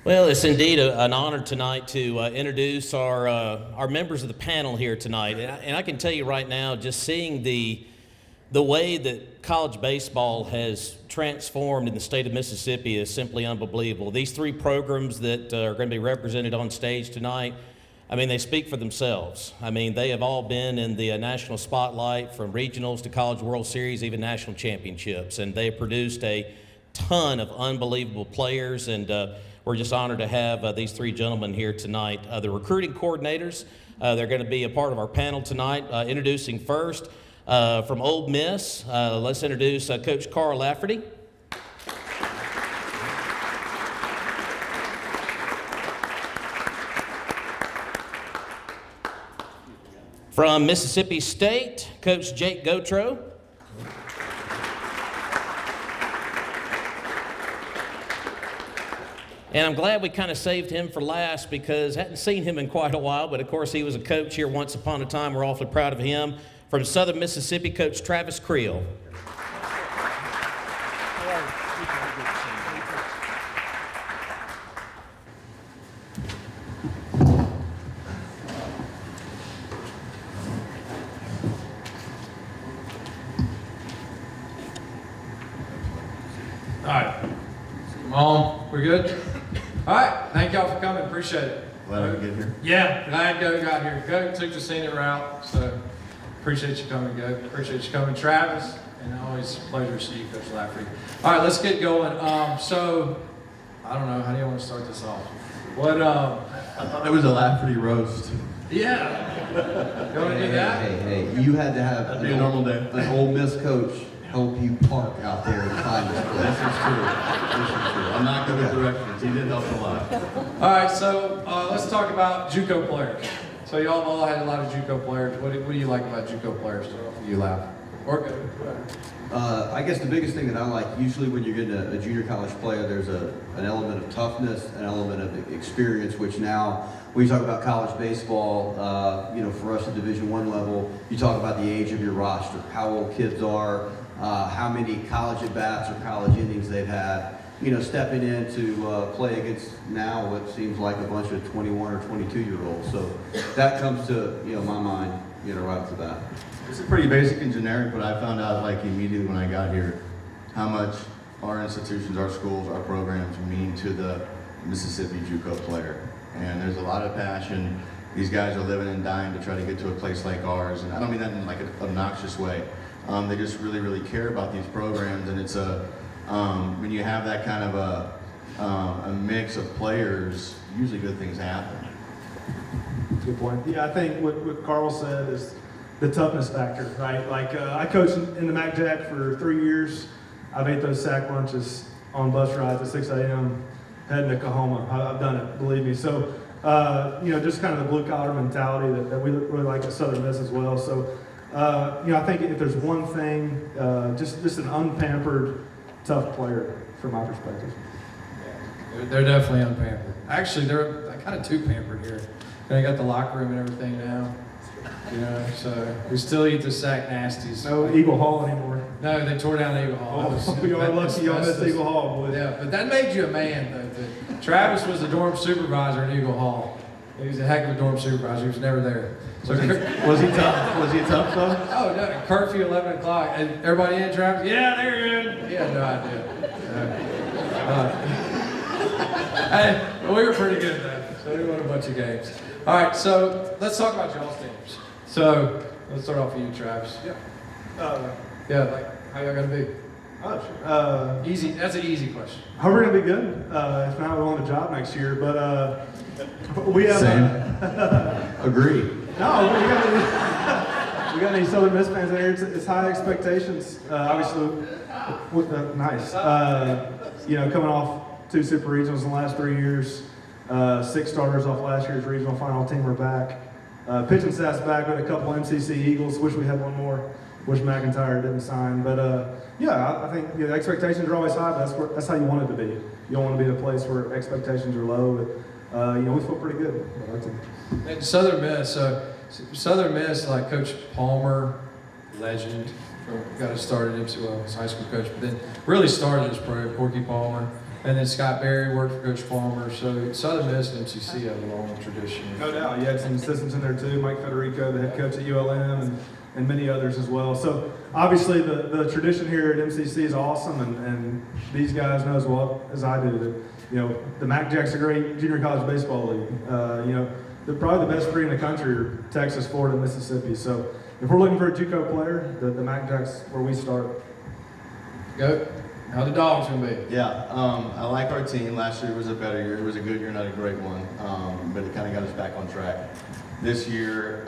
Well, it's indeed an honor tonight to introduce our members of the panel here tonight. And I can tell you right now, just seeing the way that college baseball has transformed in the state of Mississippi is simply unbelievable. These three programs that are going to be represented on stage tonight, I mean, they speak for themselves. I mean, they have all been in the national spotlight, from regionals to College World Series, even national championships. And they have produced a ton of unbelievable players, and we're just honored to have these three gentlemen here tonight. The recruiting coordinators, they're going to be a part of our panel tonight. Introducing first, from Ole Miss, let's introduce Coach Carl Lafferty. From Mississippi State, Coach Jake Gautreau. And I'm glad we kind of saved him for last because I hadn't seen him in quite a while, but of course he was a coach here once upon a time. We're awfully proud of him. From Southern Mississippi, Coach Travis Creel. All right, come on, we're good? All right, thank y'all for coming, appreciate it. Glad I could get here. Yeah, glad Go got here. Go took the scenic route, so appreciate you coming, Go. Appreciate you coming, Travis, and always a pleasure to see you, Coach Lafferty. All right, let's get going. So, I don't know, how do you want to start this off? What, I thought it was a Lafferty roast. yeah, you want to do that? Hey, you had to have That'd be a normal day. an Ole Miss coach help you park out there and find this place. This is true. This is true. I'm not good with directions. He did help a lot. All right, so let's talk about JUCO players. So y'all have all had a lot of JUCO players. What do you like about JUCO players? You laugh. Or good. I guess the biggest thing that I like, usually when you're getting a junior college player, there's an element of toughness, an element of experience, which now, when you talk about college baseball, for us at Division I level, you talk about the age of your roster, how old kids are, how many college at-bats or college innings they've had. Stepping in to play against now what seems like a bunch of 21 or 22-year-olds. So that comes to my mind, right off the bat. It's pretty basic and generic, but I found out immediately when I got here how much our institutions, our schools, our programs mean to the Mississippi JUCO player. And there's a lot of passion. These guys are living and dying to try to get to a place like ours, and I don't mean that in an obnoxious way. They just really, really care about these programs, and it's when you have that kind of a mix of players, usually good things happen. Good point. Yeah, I think what Carl said is the toughness factor, right? I coached in the Mac Jack for 3 years. I've ate those sack lunches on bus rides at 6 a.m. heading to Kahoma. I've done it, believe me. So, just kind of the blue collar mentality that we really like at Southern Miss as well. So, I think if there's one thing, just an unpampered, tough player from my perspective. Yeah, they're definitely unpampered. Actually, they're kind of too pampered here. They got the locker room and everything now. So we still eat the sack nasties. No Eagle Hall anymore. No, they tore down Eagle Hall. We are lucky y'all missed Eagle Hall, boys. Yeah, but that made you a man, though. Travis was the dorm supervisor at Eagle Hall. He was a heck of a dorm supervisor. He was never there. So Was he tough? Was he tough though? Oh, no, curfew 11 o'clock. And everybody in, Travis? Yeah, they're in. He had no idea. Hey, well, we were pretty good though. So we won a bunch of games. All right, so let's talk about y'all's teams. So let's start off with you, Travis. Yeah. How y'all gonna be? Oh, sure. Easy. That's an easy question. How we're gonna be good. If not, we want a job next year. But we have. Same. Agree. No, we got any Southern Miss fans there? It's high expectations. Obviously, nice. Coming off 2 super regionals in the last 3 years, 6 starters off last year's regional final team are back. Pitching staff's back with a couple MCC Eagles. Wish we had one more. Wish McIntyre didn't sign. But I think the expectations are always high. But that's how you want it to be. You don't want to be in a place where expectations are low. But we feel pretty good about our team. And Southern Miss, like Coach Palmer, legend, got it started as high school coach, but then really started as pro, Corky Palmer. And then Scott Berry worked for Coach Palmer. So Southern Miss and MCC have a long tradition. No doubt. You had some assistants in there too, Mike Federico, the head coach at ULM, and many others as well. So obviously the tradition here at MCC is awesome, and these guys know as well as I do that, you know, the Mac Jack's a great junior college baseball league. You know, they're probably the best three in the country are Texas, Florida, and Mississippi. So if we're looking for a JUCO player, the Mac Jack's where we start. Go. How the Dogs gonna be? Yeah, I like our team. Last year was a better year. It was a good year, not a great one, but it kind of got us back on track. This year,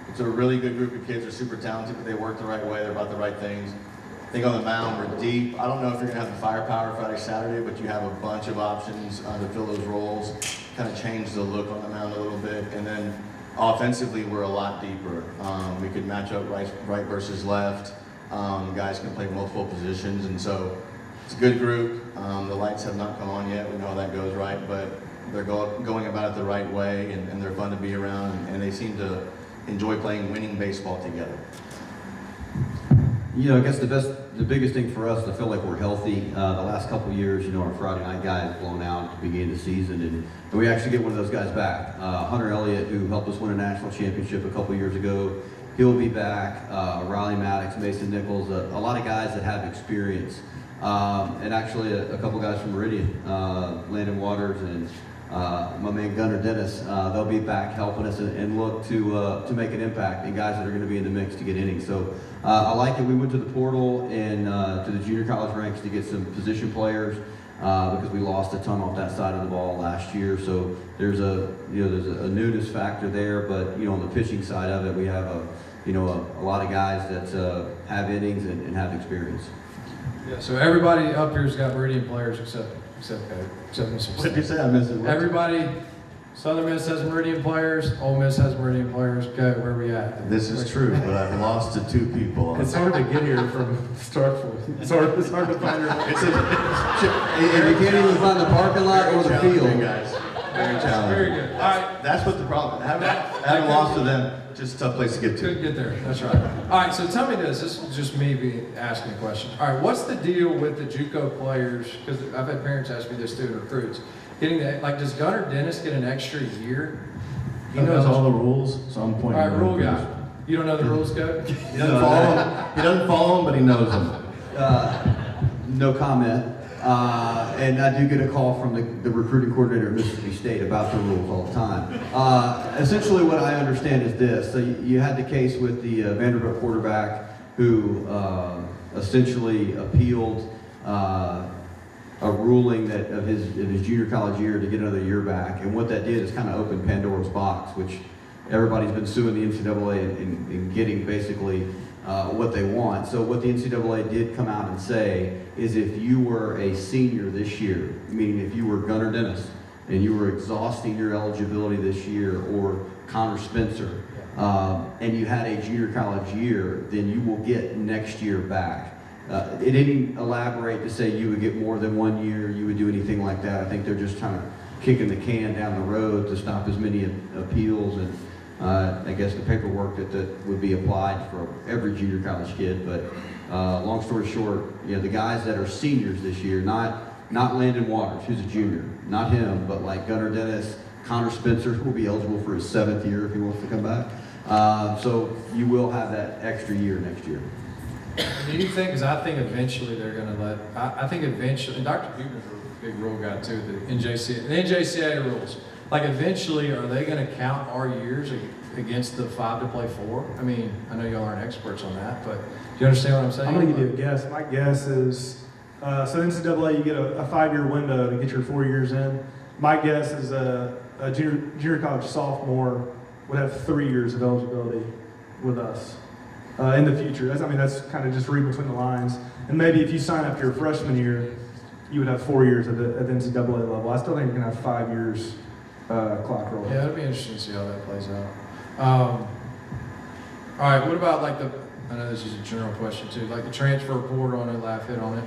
it's a really good group of kids. They're super talented, but they work the right way. They're about the right things. I think on the mound, we're deep. I don't know if you're gonna have the firepower Friday, Saturday, but you have a bunch of options to fill those roles. Kind of change the look on the mound a little bit, and then offensively, we're a lot deeper. We could match up right versus left. Guys can play multiple positions, and so it's a good group. The lights have not come on yet. We know how that goes, right? But they're going about it the right way, and they're fun to be around, and they seem to enjoy playing winning baseball together. You know, I guess the biggest thing for us to feel like we're healthy. The last couple of years, you know, our Friday night guy is blown out at the beginning of the season, and we actually get one of those guys back. Hunter Elliott, who helped us win a national championship a couple of years ago, he'll be back. Riley Maddox, Mason Nichols, a lot of guys that have experience, and actually a couple guys from Meridian, Landon Waters and my man Gunnar Dennis. They'll be back helping us and look to make an impact, and guys that are going to be in the mix to get innings. So I like it. We went to the portal and to the junior college ranks to get some position players because we lost a ton off that side of the ball last year. So there's a newness factor there, but you know, on the pitching side of it, we have a lot of guys that have innings and have experience. Yeah. So everybody up here's got Meridian players except Mr. What did you say? I missed it. Everybody, Southern Miss has Meridian players, Ole Miss has Meridian players. Go, where are we at? This is true, but I've lost to 2 people. It's hard to get here from Starkville. It's hard to find your way. And you can't even find the parking lot or the field. Guys. Very challenging. Very good. All right. That's what the problem. Having lost to them, just a tough place to get to. Couldn't get there. That's right. All right. So tell me this. This is just me asking a question. All right. What's the deal with the JUCO players? Because I've had parents ask me this too, recruits. Getting that, like, does Gunnar Dennis get an extra year? He knows all the rules, so I'm pointing. All right, rule guy. You don't know the rules, Coach? He doesn't follow them. He doesn't follow them, but he knows them. No comment. And I do get a call from the recruiting coordinator at Mississippi State about the rules all the time. Essentially what I understand is this. So you had the case with the Vanderbilt quarterback who essentially appealed a ruling that of his junior college year to get another year back. And what that did is kind of open Pandora's box, which everybody's been suing the NCAA and getting basically what they want. So what the NCAA did come out and say is if you were a senior this year, meaning if you were Gunnar Dennis and you were exhausting your eligibility this year, or Connor Spencer, and you had a junior college year, then you will get next year back. It didn't elaborate to say you would get more than 1 year, you would do anything like that. I think they're just kind of kicking the can down the road to stop as many appeals and I guess the paperwork that would be applied for every junior college kid. But long story short, you know, the guys that are seniors this year, not Landon Waters, who's a junior, not him, but like Gunnar Dennis, Connor Spencer will be eligible for his 7th year if he wants to come back. So you will have that extra year next year. Do you think, because I think eventually they're going to I think eventually, and Dr. Huber's a big rule guy too, the NJCAA rules. Like eventually, are they going to count our years against the 5 to play 4? I mean, I know y'all aren't experts on that, but do you understand what I'm saying? I'm going to give you a guess. My guess is, so NCAA, you get a 5-year window to get your 4 years in. My guess is a junior college sophomore would have 3 years of eligibility with us in the future. That's kind of just reading between the lines. And maybe if you sign up your freshman year, you would have 4 years at the NCAA level. I still think you're going to have 5 years clock roll. Yeah, it'll be interesting to see how that plays out. All right, what about like I know this is a general question too, like the transfer portal, I know Laugh hit on it.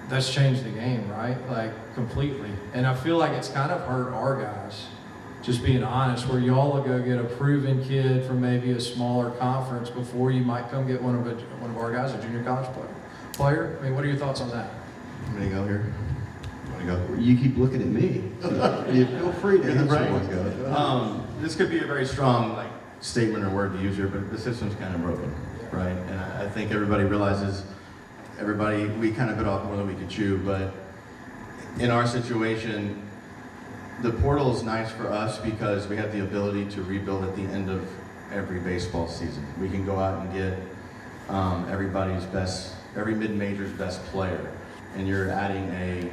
That's changed the game, right? Like completely. And I feel like it's kind of hurt our guys, just being honest, where y'all will go get a proven kid from maybe a smaller conference before you might come get one of our guys, a junior college player. I mean, what are your thoughts on that? I'm gonna go here. I'm gonna go. You keep looking at me. You feel free to You're the answer bright one. one. This could be a very strong like statement or word to use here, but the system's kind of broken, right? And I think everybody realizes, we kind of bit off more than we could chew, but in our situation, the portal is nice for us because we have the ability to rebuild at the end of every baseball season. We can go out and get every mid-major's best player, and you're adding a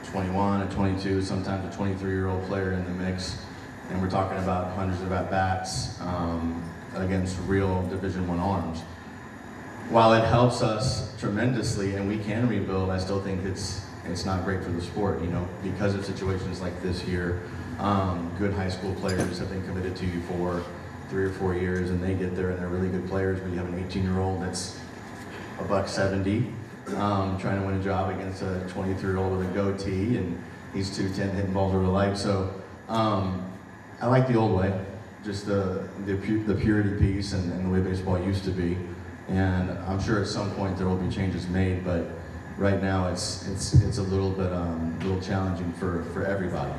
21, a 22, sometimes a 23-year-old player in the mix, and we're talking about hundreds of at-bats against real Division I arms. While it helps us tremendously and we can rebuild, I still think it's not great for the sport, because of situations like this here. Good high school players have been committed to you for 3 or 4 years, and they get there and they're really good players, but you have an 18-year-old that's $170, trying to win a job against a 23-year-old with a goatee, and he's 210 hitting balls over the light. So I like the old way, just the purity piece and the way baseball used to be. And I'm sure at some point there will be changes made, but right now it's a little bit little challenging for everybody.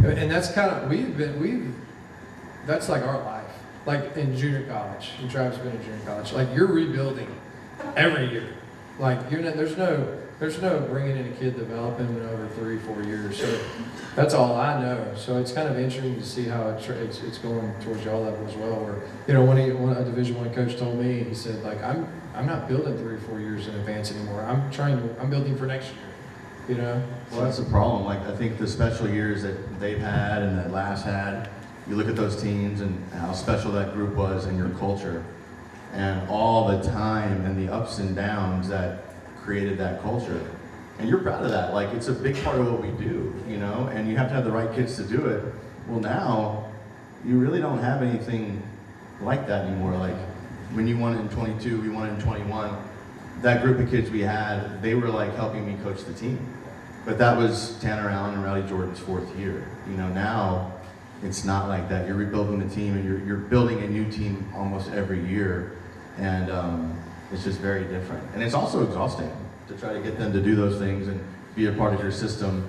Yeah. And that's kind of that's like our life. Like in junior college, and Travis has been in junior college. Like you're rebuilding every year. Like there's no bringing in a kid, developing him over 3-4 years. So that's all I know. So it's kind of interesting to see how it's going towards y'all level as well. Where a Division I coach told me, he said like I'm not building 3 or 4 years in advance anymore. I'm building for next year. Well, that's the problem. Like I think the special years that they've had and that last had, you look at those teams and how special that group was and your culture, and all the time and the ups and downs that created that culture. And you're proud of that. Like it's a big part of what we do, and you have to have the right kids to do it. Well, now you really don't have anything like that anymore. Like when you won it in 22, we won it in 21, that group of kids we had, they were like helping me coach the team. But that was Tanner Allen and Rowdy Jordan's 4th year. Now it's not like that. You're rebuilding the team and you're building a new team almost every year. And it's just very different. And it's also exhausting to try to get them to do those things and be a part of your system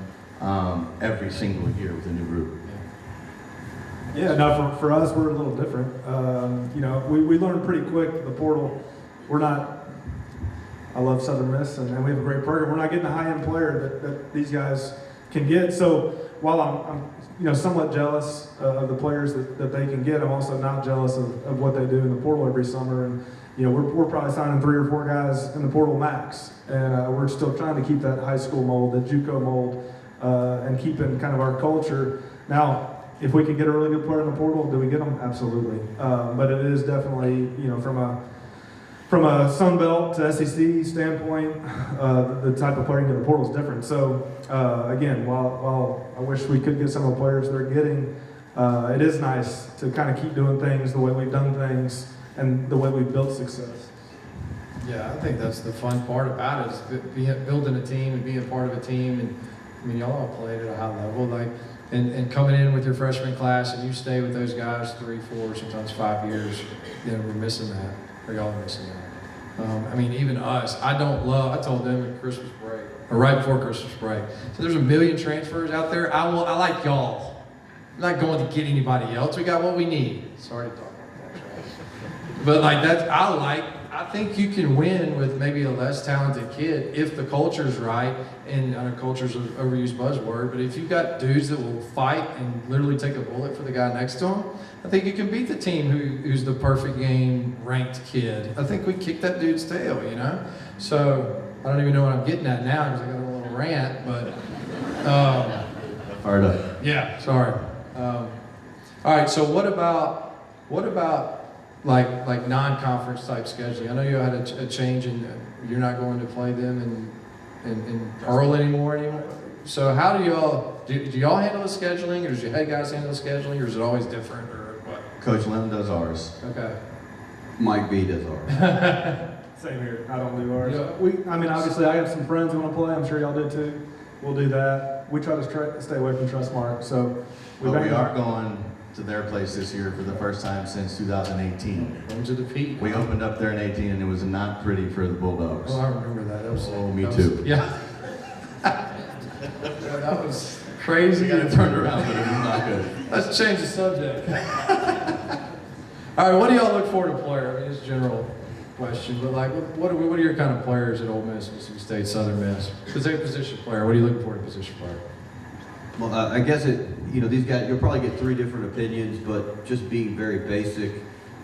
every single year with a new group. Yeah, no, for us, we're a little different. We learned pretty quick the portal. I love Southern Miss, and we have a great program. We're not getting a high-end player that these guys can get. So while I'm somewhat jealous of the players that they can get, I'm also not jealous of what they do in the portal every summer. And we're probably signing 3 or 4 guys in the portal max, and we're still trying to keep that high school mold, the JUCO mold, and keeping kind of our culture. Now, if we can get a really good player in the portal, do we get them? Absolutely. But it is definitely, from a Sun Belt to SEC standpoint, the type of player you get in the portal is different. So again, while I wish we could get some of the players they're getting, it is nice to kind of keep doing things the way we've done things and the way we've built success. Yeah, I think that's the fun part about it, is building a team and being part of a team. And y'all all played at a high level, and coming in with your freshman class, and you stay with those guys 3, 4, sometimes 5 years. We're missing that, or y'all are missing that. Even us. I told them at Christmas break, or right before Christmas break. So there's a million transfers out there. I like y'all. I'm not going to get anybody else. We got what we need. Sorry to talk about that, but I think you can win with maybe a less talented kid if the culture's right, and I know culture's an overused buzzword, but if you've got dudes that will fight and literally take a bullet for the guy next to them, I think you can beat the team who's the perfect game ranked kid. I think we kicked that dude's tail, So I don't even know what I'm getting at now because I got a little rant, but Fired up. yeah, sorry. All right, so what about like non-conference type scheduling? I know you had a change in you're not going to play them in Earl anymore. So how do y'all handle the scheduling, or does your head guys handle the scheduling, or is it always different, or what? Coach Lim does ours. Okay. Mike B does ours. Same here. I don't do ours. Yeah. Obviously, I have some friends who want to play. I'm sure y'all do too. We'll do that. We try to stay away from Trustmark. So We are going to their place this year for the first time since 2018. Home to defeat. We opened up there in 18, and it was not pretty for the Bulldogs. Oh, I remember that. That was Oh, me too. Yeah. That was crazy. We got it turned around, but it was not good. Let's change the subject. All right, what do y'all look for in a player? I mean, it's a general question, but like, what are your kind of players at Ole Miss, Mississippi State, Southern Miss? Position player. What are you looking for in a position player? Well, I guess these guys, you'll probably get 3 different opinions, but just being very basic,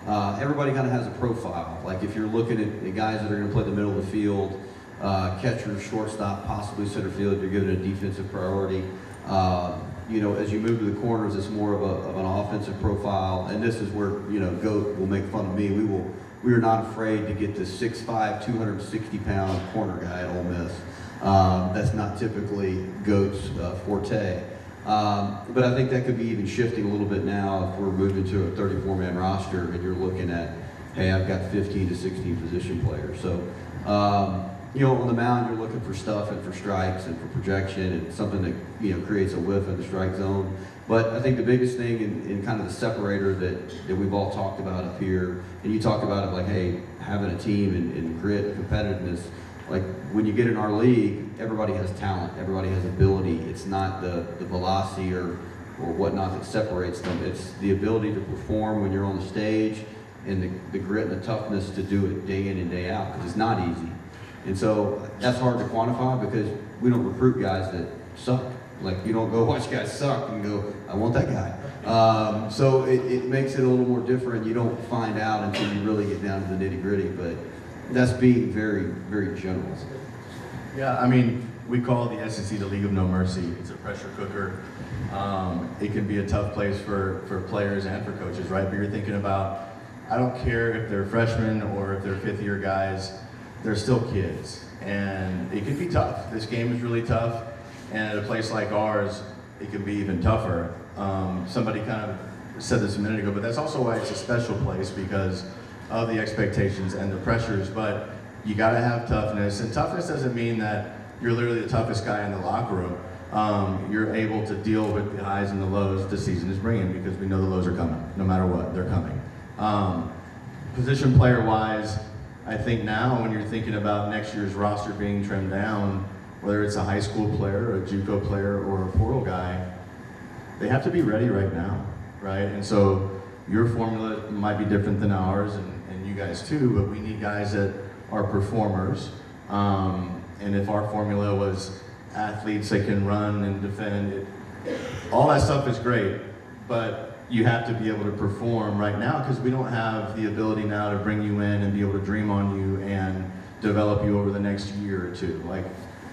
everybody kind of has a profile. Like if you're looking at guys that are going to play the middle of the field, catcher, shortstop, possibly center field, you're giving a defensive priority. As you move to the corners, it's more of an offensive profile, and this is where Goat will make fun of me. We are not afraid to get the 6'5", 260-pound corner guy at Ole Miss. That's not typically Goat's forte. But I think that could be even shifting a little bit now if we're moving to a 34-man roster and you're looking at, hey, I've got 15 to 16 position players. So, on the mound, you're looking for stuff and for strikes and for projection and something that, creates a whiff in the strike zone. But I think the biggest thing in kind of the separator that we've all talked about up here, and you talk about it like, hey, having a team and grit and competitiveness, like when you get in our league, everybody has talent, everybody has ability. It's not the velocity or whatnot that separates them. It's the ability to perform when you're on the stage and the grit and the toughness to do it day in and day out, because it's not easy. And so that's hard to quantify because we don't recruit guys that suck. Like you don't go watch guys suck and go, I want that guy. So it makes it a little more different. You don't find out until you really get down to the nitty gritty, but that's being very, very general. Yeah, I mean, we call the SEC the League of No Mercy. It's a pressure cooker. It can be a tough place for players and for coaches, right? But you're thinking about, I don't care if they're freshmen or if they're fifth-year guys, they're still kids. And it can be tough. This game is really tough. And at a place like ours, it can be even tougher. Somebody kind of said this a minute ago, but that's also why it's a special place, because of the expectations and the pressures. But you got to have toughness. And toughness doesn't mean that you're literally the toughest guy in the locker room. You're able to deal with the highs and the lows the season is bringing, because we know the lows are coming. No matter what, they're coming. Position player-wise, I think now when you're thinking about next year's roster being trimmed down, whether it's a high school player, a JUCO player, or a portal guy, they have to be ready right now, right? And so your formula might be different than ours, and you guys too, but we need guys that are performers. And if our formula was athletes that can run and defend, all that stuff is great, but you have to be able to perform right now, because we don't have the ability now to bring you in and be able to dream on you and develop you over the next year or two. Like,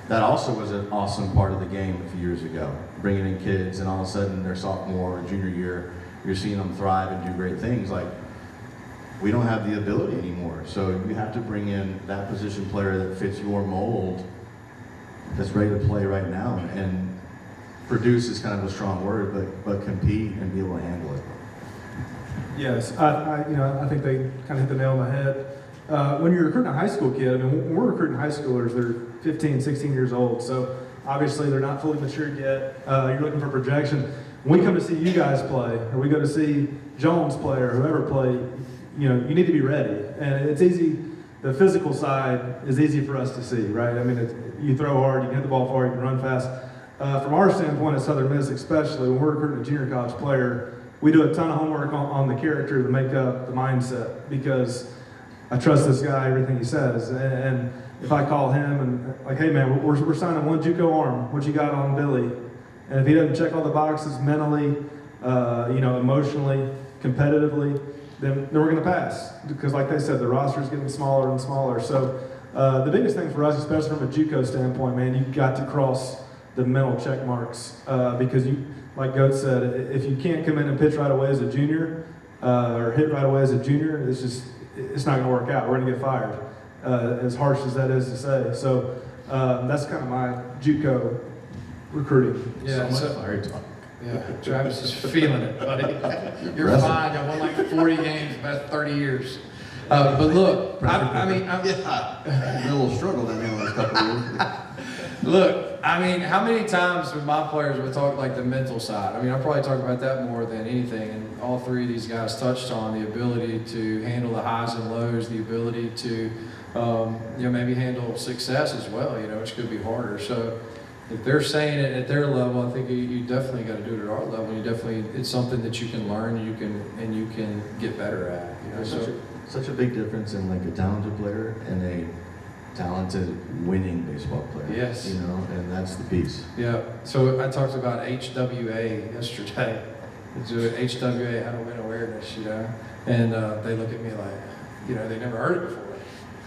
that also was an awesome part of the game a few years ago, bringing in kids, and all of a sudden their sophomore or junior year, you're seeing them thrive and do great things. Like, we don't have the ability anymore, so you have to bring in that position player that fits your mold, that's ready to play right now. And produce is kind of a strong word, but compete and be able to handle it. Yes, I think they kind of hit the nail on the head. When you're recruiting a high school kid, I mean, when we're recruiting high schoolers, they're 15, 16 years old, so obviously they're not fully matured yet. You're looking for projection. When we come to see you guys play, or we go to see Jones play, or whoever play, you need to be ready. And it's easy, the physical side is easy for us to see, right? I mean, you throw hard, you can hit the ball far, you can run fast. From our standpoint at Southern Miss especially, when we're recruiting a junior college player, we do a ton of homework on the character to make up the mindset, because I trust this guy, everything he says. And if I call him and like, hey man, we're signing one JUCO arm, what you got on Billy? And if he doesn't check all the boxes mentally, emotionally, competitively, then we're going to pass. Because like they said, the roster is getting smaller and smaller. So the biggest thing for us, especially from a JUCO standpoint, man, you've got to cross the mental check marks, because you, like Goat said, if you can't come in and pitch right away as a junior, or hit right away as a junior, it's not going to work out. We're going to get fired, as harsh as that is to say. So that's kind of my JUCO recruiting. Yeah, So much fire talk. Yeah, Travis is feeling it, buddy. You're fine. I won like 40 games the past 30 years. But look, A little struggle down here the last couple of years. Look, I mean, how many times with my players we talk like the mental side? I mean, I probably talk about that more than anything, and all three of these guys touched on the ability to handle the highs and lows, the ability to, maybe handle success as well, which could be harder. So, if they're saying it at their level, I think you definitely got to do it at our level. It's something that you can learn, you can get better at. You know, There's such a big difference in like a talented player and a talented winning baseball player. Yes. You know, and that's the piece. Yeah. So I talked about HWA yesterday. It's HWA, how to win awareness, you know, and they look at me like, you know, they never heard it before.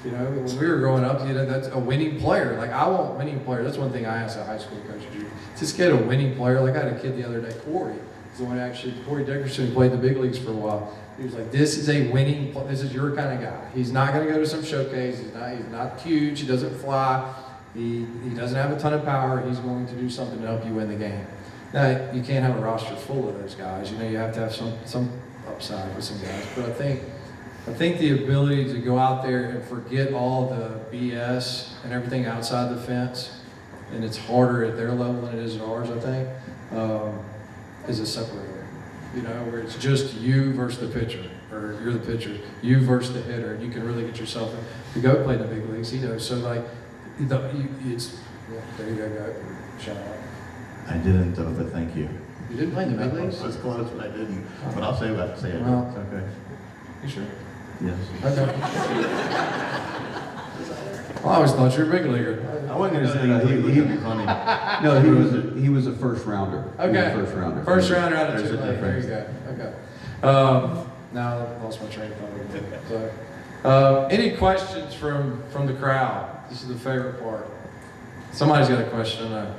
You know, when we were growing up, you know, that's a winning player. Like, I want winning player. That's one thing I asked a high school coach to do. Just get a winning player. Like, I had a kid the other day, Corey. He's the one actually, Corey Dickerson, who played in the big leagues for a while. He was like, this is a winning, this is your kind of guy. He's not going to go to some showcase. He's not huge. He doesn't fly. He doesn't have a ton of power. He's going to do something to help you win the game. Now, you can't have a roster full of those guys. You know, you have to have some upside with some guys. But I think the ability to go out there and forget all the BS and everything outside the fence, and it's harder at their level than it is at ours, I think, is a separator. You know, where it's just you versus the pitcher, or you're the pitcher, you versus the hitter, and you can really get yourself in. The GOAT played in the big leagues, you know, so like, there you go, GOAT. Shout out. I didn't though, but thank you. You didn't play in the big leagues? I was close, but I didn't. But I'll say it. Well, It's okay. You sure? Yes. Okay. Well, I always thought you were a big leaguer. I wasn't gonna say that. He would be funny. No, he was a first rounder. He was Okay. a first rounder. First rounder out of There's a AAA. There you difference. go. Okay. Now I lost my train of thought. So, any questions from the crowd? This is the favorite part. Somebody's got a question. I know.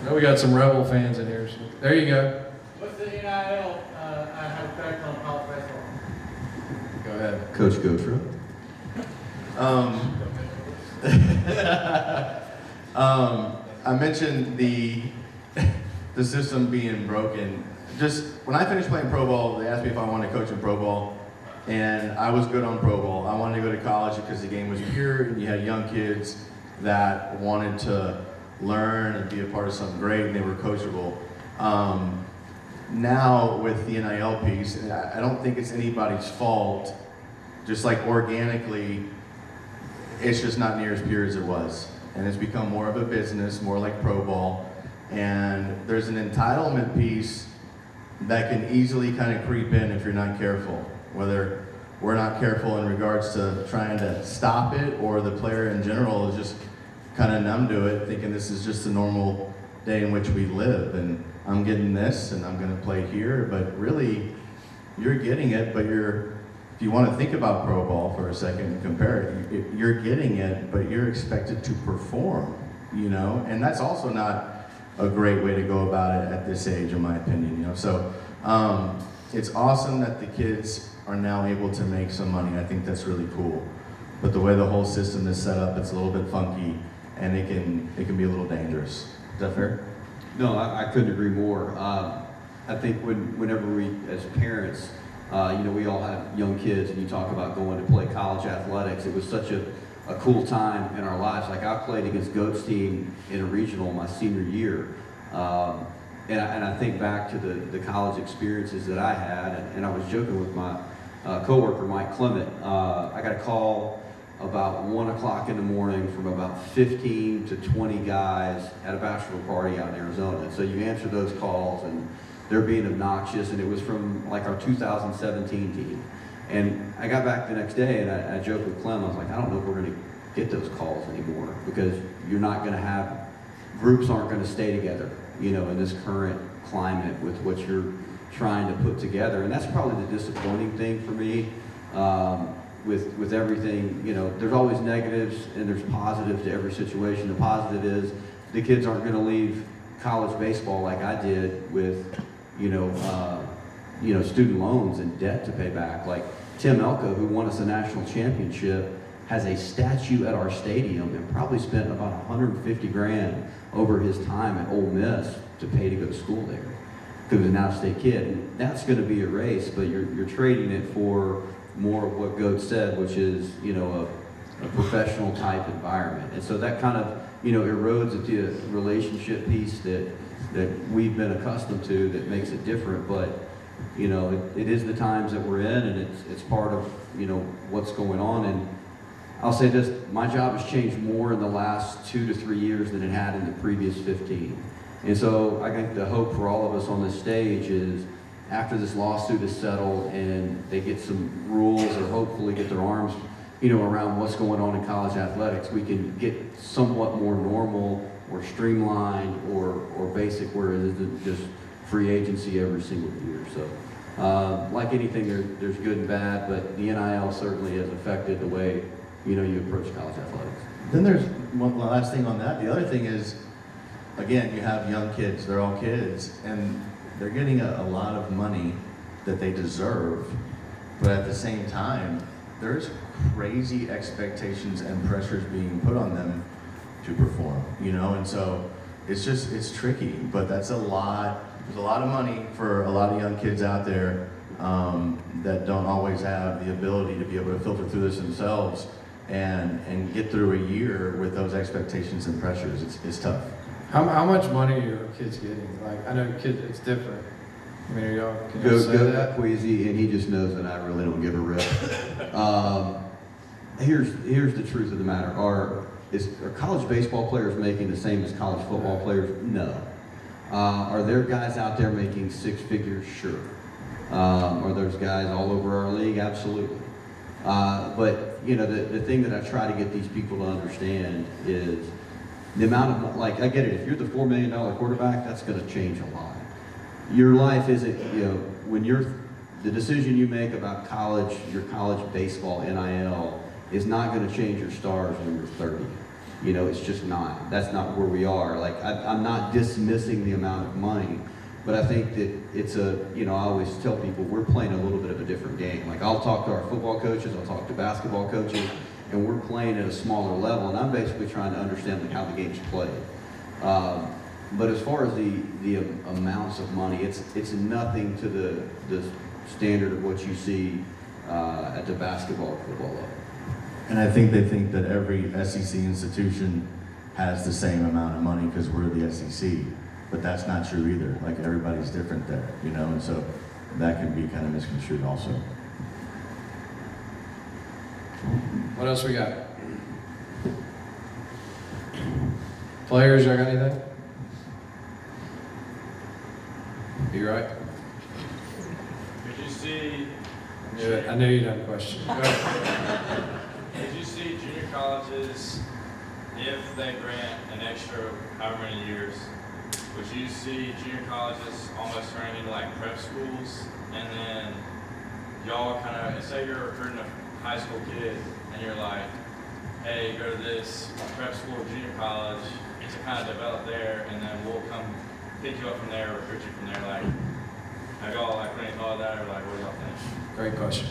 I know we got some Rebel fans in here. So there you go. What's the NIL have effect on college baseball? Go ahead. Coach Gautreau. I mentioned the system being broken. Just when I finished playing pro ball, they asked me if I wanted to coach in pro ball, and I was good on pro ball. I wanted to go to college because the game was pure, and you had young kids that wanted to learn and be a part of something great, and they were coachable. Now with the NIL piece, I don't think it's anybody's fault. Just like organically, it's just not near as pure as it was. And it's become more of a business, more like pro ball. And there's an entitlement piece that can easily kind of creep in if you're not careful. Whether we're not careful in regards to trying to stop it, or the player in general is just kind of numb to it, thinking this is just a normal day in which we live. And I'm getting this, and I'm going to play here. But really, you're getting it, but if you want to think about pro ball for a second and compare it, you're getting it, but you're expected to perform, you know? And that's also not a great way to go about it at this age, in my opinion, you know? So it's awesome that the kids are now able to make some money. I think that's really cool. But the way the whole system is set up, it's a little bit funky, and it can be a little dangerous. Is that fair? No, I couldn't agree more. I think whenever we, as parents, we all have young kids, and you talk about going to play college athletics. It was such a cool time in our lives. Like, I played against Goat's team in a regional my senior year. And I think back to the college experiences that I had, and I was joking with my coworker, Mike Clement. I got a call about 1 o'clock in the morning from about 15 to 20 guys at a bachelor party out in Arizona. And so you answer those calls, and they're being obnoxious, and it was from like our 2017 team. And I got back the next day, and I joked with Clem. I was like, I don't know if we're going to get those calls anymore, because you're not going to have, groups aren't going to stay together, you know, in this current climate with what you're trying to put together. And that's probably the disappointing thing for me with everything. You know, there's always negatives and there's positives to every situation. The positive is the kids aren't going to leave college baseball like I did with, student loans and debt to pay back. Like Tim Elko, who won us a national championship, has a statue at our stadium and probably spent about 150 grand over his time at Ole Miss to pay to go to school there, because he was an out-of-state kid. And that's going to be erased, but you're trading it for more of what Goat said, which is, a professional type environment. And so that kind of, erodes at the relationship piece that we've been accustomed to, that makes it different. But, it is the times that we're in, and it's part of, what's going on. And I'll say this, my job has changed more in the last 2 to 3 years than it had in the previous 15. And so I think the hope for all of us on this stage is after this lawsuit is settled and they get some rules or hopefully get their arms, around what's going on in college athletics, we can get somewhat more normal or streamlined or basic where it isn't just free agency every single year. So like anything, there's good and bad, but the NIL certainly has affected the way you approach college athletics. Then there's one last thing on that. The other thing is, again, you have young kids, they're all kids, and they're getting a lot of money that they deserve, but at the same time, there's crazy expectations and pressures being put on them to perform, and so it's tricky, but there's a lot of money for a lot of young kids out there that don't always have the ability to be able to filter through this themselves and get through a year with those expectations and pressures. It's tough. How much money are your kids getting? Like, I know kids, it's different. I mean, can you Go say to that? Quave, and he just knows that I really don't give a rip. Here's the truth of the matter. Are college baseball players making the same as college football players? No. Are there guys out there making 6 figures? Sure. Are those guys all over our league? Absolutely. But the thing that I try to get these people to understand is the amount of, I get it, if you're the $4 million quarterback, that's going to change a lot. Your life isn't, when the decision you make about college, your college baseball, NIL, is not going to change your stars when you're 30. It's just not. That's not where we are. I'm not dismissing the amount of money, but I think that it's I always tell people we're playing a little bit of a different game. I'll talk to our football coaches, I'll talk to basketball coaches, and we're playing at a smaller level, and I'm basically trying to understand how the game's played. But as far as the amounts of money, it's nothing to the standard of what you see at the basketball or football level. And I think they think that every SEC institution has the same amount of money because we're the SEC, but that's not true either. Everybody's different there, and so that can be kind of misconstrued also. What else we got? Players, y'all got anything? You right? Did you see? I knew you'd have a question. Go ahead. Did you see junior colleges, if they grant an extra however many years, would you see junior colleges almost turning into prep schools, and then y'all kind of, say you're recruiting a high school kid, and you're like, hey, go to this prep school or junior college to kind of develop there, and then we'll come pick you up from there, recruit you from there. Have y'all put any thought of that, or what do y'all think? Great question.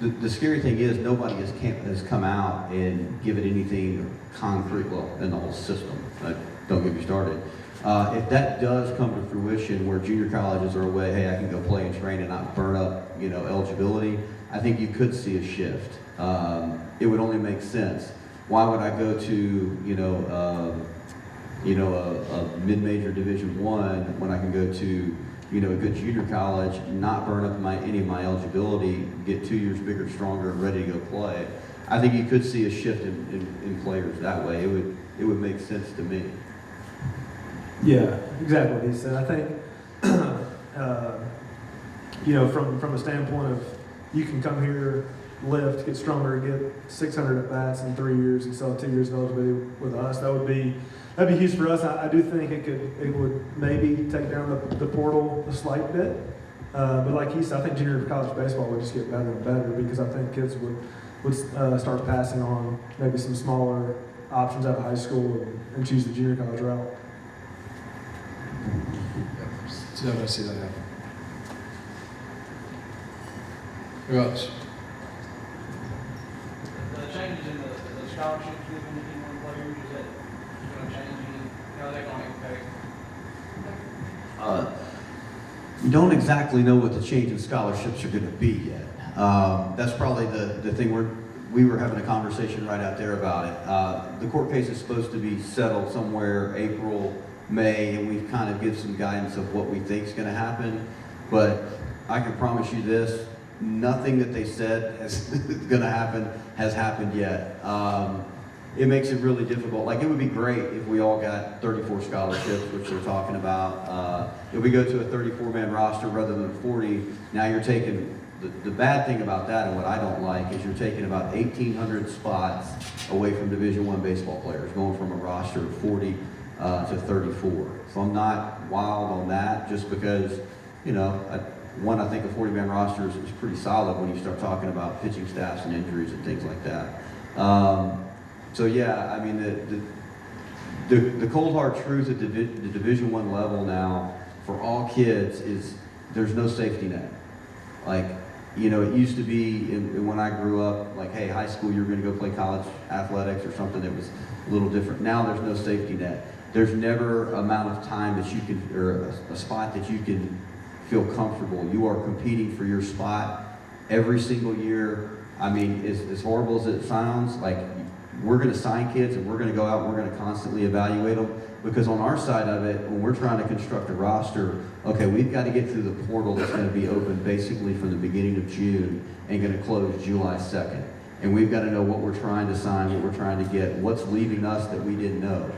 The scary thing is nobody has come out and given anything concrete, in the whole system. Don't get me started. If that does come to fruition where junior colleges are a way, hey, I can go play and train and not burn up, eligibility, I think you could see a shift. It would only make sense. Why would I go to, a mid-major Division I when I can go to, a good junior college, not burn up any of my eligibility, get 2 years bigger, stronger, and ready to go play? I think you could see a shift in players that way. It would make sense to me. Yeah, exactly what he said. I think, from a standpoint of you can come here, lift, get stronger, get 600 at-bats in 3 years and sell 2 years of eligibility with us, that'd be huge for us. I do think it would maybe take down the portal a slight bit. But like he said, I think junior college baseball would just get better and better because I think kids would start passing on maybe some smaller options out of high school and choose the junior college route. So I'm going to see that happen. Who else? The changes in the scholarships given to D1 players, is that going to change any, how are they going to impact? We don't exactly know what the change in scholarships are going to be yet. That's probably the thing we were having a conversation right out there about it. The court case is supposed to be settled somewhere April, May, and we've kind of given some guidance of what we think is going to happen. But I can promise you this, nothing that they said is going to happen has happened yet. It makes it really difficult. Like, it would be great if we all got 34 scholarships, which they're talking about. If we go to a 34-man roster rather than 40, now you're taking, the bad thing about that, and what I don't like, is you're taking about 1,800 spots away from Division I baseball players, going from a roster of 40 to 34. So I'm not wild on that, just because, you know, I think a 40-man roster is pretty solid when you start talking about pitching staffs and injuries and things like that. So yeah, I mean, the cold hard truth at the Division I level now for all kids is there's no safety net. Like, you know, it used to be when I grew up, like, hey, high school, you're going to go play college athletics or something that was a little different. Now there's no safety net. There's never amount of time that you can, or a spot that you can feel comfortable. You are competing for your spot every single year. I mean, as horrible as it sounds, like, we're going to sign kids and we're going to go out and we're going to constantly evaluate them, because on our side of it, when we're trying to construct a roster, okay, we've got to get through the portal that's going to be open basically from the beginning of June and going to close July 2nd. And we've got to know what we're trying to sign, what we're trying to get, what's leaving us that we didn't know.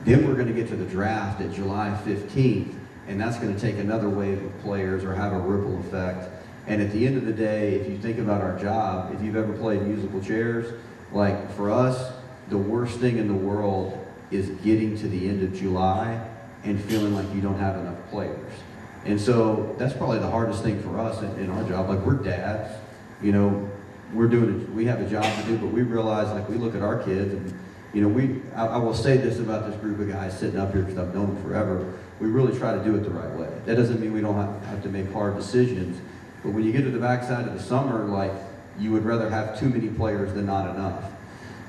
Then we're going to get to the draft at July 15th, and that's going to take another wave of players or have a ripple effect. And at the end of the day, if you think about our job, if you've ever played musical chairs, like, for us, the worst thing in the world is getting to the end of July and feeling like you don't have enough players. And so that's probably the hardest thing for us in our job. Like, we're dads, you know, we have a job to do, but we realize, like, we look at our kids and, you know, I will say this about this group of guys sitting up here, because I've known them forever, we really try to do it the right way. That doesn't mean we don't have to make hard decisions, but when you get to the backside of the summer, like, you would rather have too many players than not enough.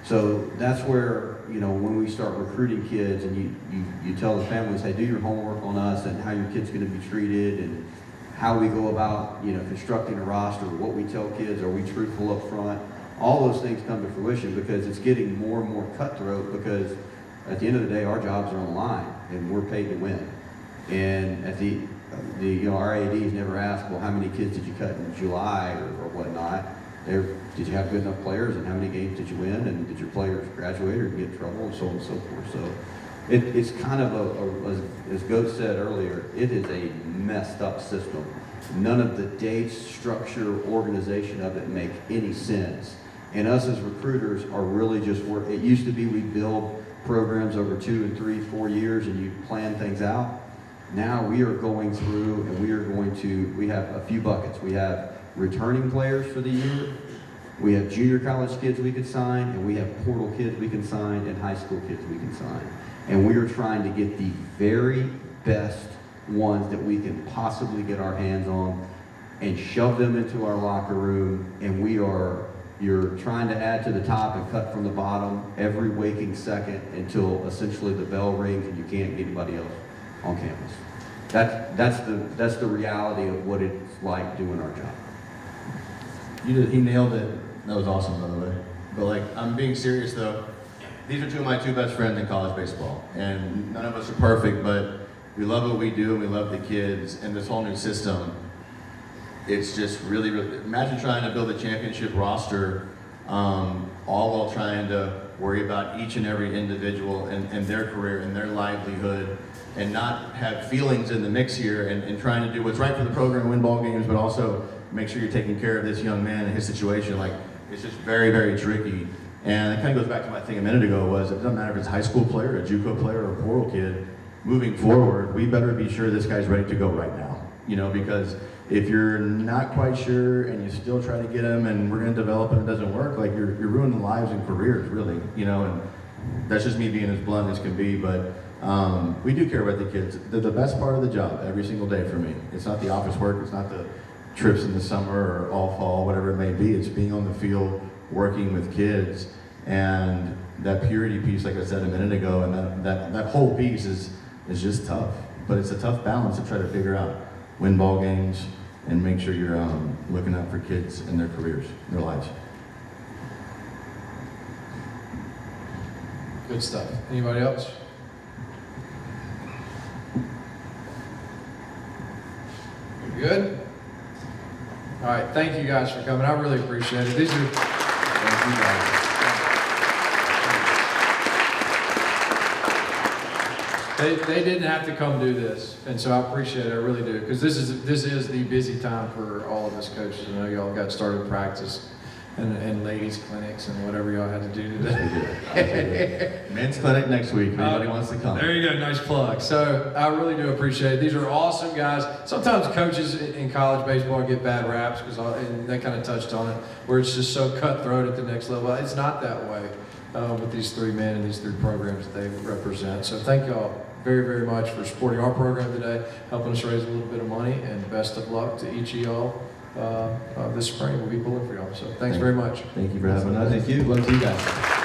So that's where, you know, when we start recruiting kids and you tell the families, hey, do your homework on us and how your kid's going to be treated and how we go about, you know, constructing a roster, what we tell kids, are we truthful up front? All those things come to fruition because it's getting more and more cutthroat, because at the end of the day, our jobs are on the line and we're paid to win. And at you know, our ADs never ask, well, how many kids did you cut in July or whatnot? Did you have good enough players, and how many games did you win, and did your players graduate or get in trouble, and so on and so forth. So it's kind of as Goat said earlier, it is a messed up system. None of the dates, structure, organization of it make any sense. And us as recruiters are really just it used to be we build programs over 2 and 3, 4 years and you plan things out. Now we are going through and we have a few buckets. We have returning players for the year, we have junior college kids we could sign, and we have portal kids we can sign, and high school kids we can sign. And we are trying to get the very best ones that we can possibly get our hands on and shove them into our locker room, and you're trying to add to the top and cut from the bottom every waking second until essentially the bell rings and you can't get anybody else on campus. That's the reality of what it's like doing our job. He nailed it. That was awesome, by the way. But, like, I'm being serious though. These are two of my best friends in college baseball, and none of us are perfect, but we love what we do and we love the kids and this whole new system. It's just really, really, imagine trying to build a championship roster, all while trying to worry about each and every individual and their career and their livelihood, and not have feelings in the mix here, and trying to do what's right for the program, win ball games, but also make sure you're taking care of this young man and his situation. Like, it's just very, very tricky. And it kind of goes back to my thing a minute ago, was it doesn't matter if it's a high school player, a JUCO player, or a portal kid, moving forward, we better be sure this guy's ready to go right now. You know, because if you're not quite sure and you still try to get him and we're going to develop and it doesn't work, like, you're ruining lives and careers, really, you know. And that's just me being as blunt as can be, but we do care about the kids. They're the best part of the job every single day for me. It's not the office work, it's not the trips in the summer or all fall, whatever it may be. It's being on the field, working with kids, and that purity piece, like I said a minute ago, and that whole piece is just tough. But it's a tough balance to try to figure out. Win ball games and make sure you're looking out for kids and their careers, their lives. Good stuff. Anybody else? You good? All right, thank you guys for coming. I really appreciate it. These are, Thank you guys. they didn't have to come do this, and so I appreciate it. I really do, because this is the busy time for all of us coaches. I know y'all got started practice and ladies clinics and whatever y'all had to do today. Men's clinic next week. If anybody wants to come. There you go, nice plug. So I really do appreciate it. These are awesome guys. Sometimes coaches in college baseball get bad raps and they kind of touched on it, where it's just so cutthroat at the next level. It's not that way with these three men and these three programs that they represent. So thank y'all very, very much for supporting our program today, helping us raise a little bit of money, and best of luck to each of y'all this spring. We'll be pulling for y'all. So thanks very much. Thank you for having us. Thank you. Love to you guys.